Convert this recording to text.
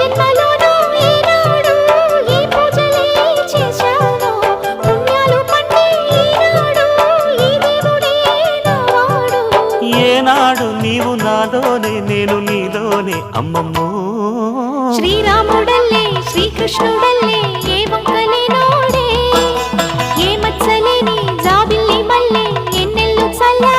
జన్మలోనూ ఈనాడు ఈ పూజలే చేశాను పుణ్యాలు పండే ఈనాడు ఈ దేవుడే నావాడు ఏనాడు నీవు నాలోనే నేను నీలోనే అమ్మమ్మో శ్రీరాముడల్లే శ్రీకృష్ణుడల్లే ఏ వంకలేనోడే ఏ మచ్చలేని జాబిల్లి మల్లె ఎన్నెల్లు చల్లా